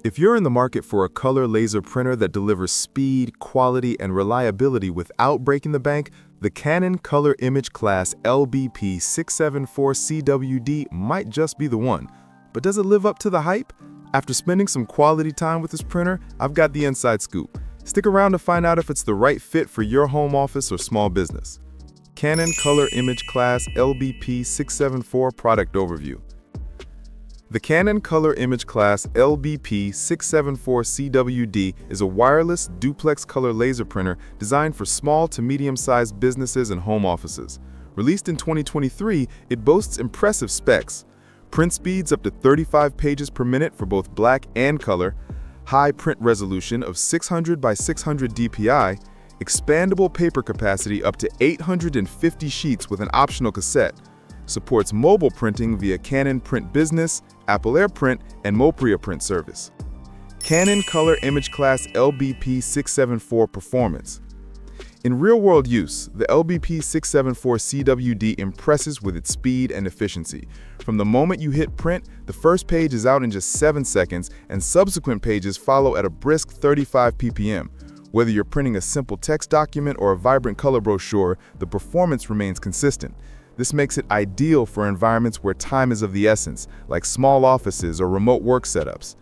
If you're in the market for a color laser printer that delivers speed, quality, and reliability without breaking the bank, the Canon Color imageCLASS LBP674Cdw might just be the one. But does it live up to the hype? After spending some quality time with this printer, I've got the inside scoop. Stick around to find out if it's the right fit for your home office or small business. Canon Color imageCLASS LBP674 Product Overview. The Canon Color imageCLASS LBP674Cwd is a wireless duplex color laser printer designed for small to medium-sized businesses and home offices. Released in 2023, it boasts impressive specs: print speeds up to 35 pages per minute for both black and color, high print resolution of 600 by 600 dpi, expandable paper capacity up to 850 sheets with an optional cassette, supports mobile printing via Canon Print Business, Apple AirPrint, and Mopria Print service. Canon Color imageCLASS LBP674 Performance. In real-world use, the LBP674Cwd impresses with its speed and efficiency. From the moment you hit print, the first page is out in just 7 seconds, and subsequent pages follow at a brisk 35 ppm. Whether you're printing a simple text document or a vibrant color brochure, the performance remains consistent. This makes it ideal for environments where time is of the essence, like small offices or remote work setups.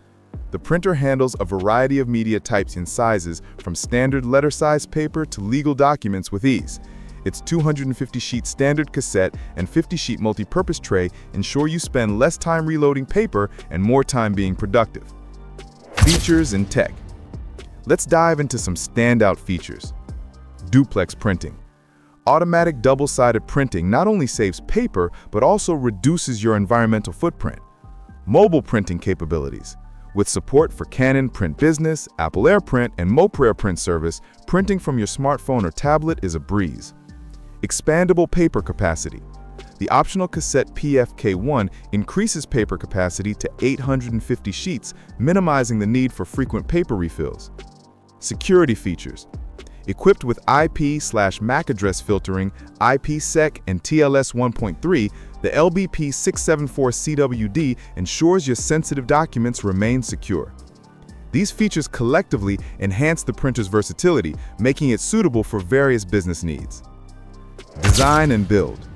The printer handles a variety of media types and sizes, from standard letter-size paper to legal documents with ease. Its 250-sheet standard cassette and 50-sheet multi-purpose tray ensure you spend less time reloading paper and more time being productive. Features and tech. Let's dive into some standout features. Duplex printing. Automatic double-sided printing not only saves paper, but also reduces your environmental footprint. Mobile printing capabilities. With support for Canon Print Business, Apple AirPrint, and Mopria Print service, printing from your smartphone or tablet is a breeze. Expandable paper capacity. The optional cassette PFK1 increases paper capacity to 850 sheets, minimizing the need for frequent paper refills. Security features. Equipped with IP/MAC address filtering, IPsec, and TLS 1.3, the LBP674Cwd ensures your sensitive documents remain secure. These features collectively enhance the printer's versatility, making it suitable for various business needs. Design and build.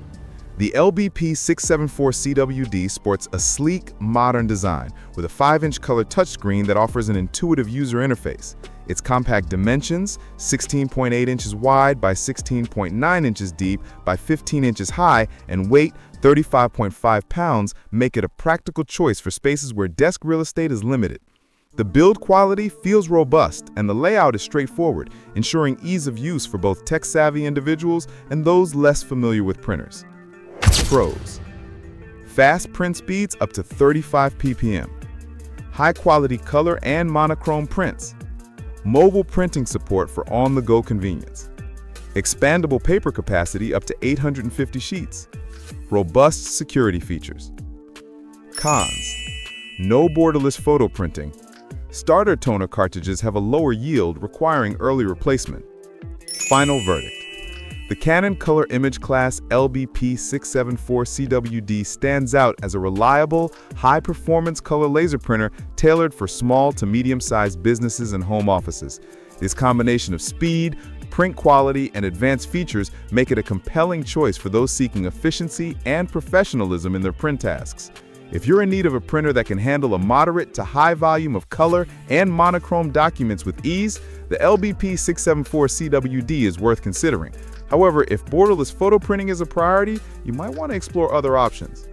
The LBP674Cwd sports a sleek, modern design with a 5-inch color touchscreen that offers an intuitive user interface. Its compact dimensions, 16.8 inches wide by 16.9 inches deep by 15 inches high, and weight, 35.5 pounds, make it a practical choice for spaces where desk real estate is limited. The build quality feels robust, and the layout is straightforward, ensuring ease of use for both tech-savvy individuals and those less familiar with printers. Pros. Fast print speeds up to 35 ppm. High-quality color and monochrome prints. Mobile printing support for on-the-go convenience. Expandable paper capacity up to 850 sheets. Robust security features. Cons. No borderless photo printing. Starter toner cartridges have a lower yield, requiring early replacement. Final verdict. The Canon Color imageCLASS LBP674Cwd stands out as a reliable, high-performance color laser printer tailored for small to medium-sized businesses and home offices. This combination of speed, print quality, and advanced features make it a compelling choice for those seeking efficiency and professionalism in their print tasks. If you're in need of a printer that can handle a moderate to high volume of color and monochrome documents with ease, the LBP674Cwd is worth considering. However, if borderless photo printing is a priority, you might want to explore other options.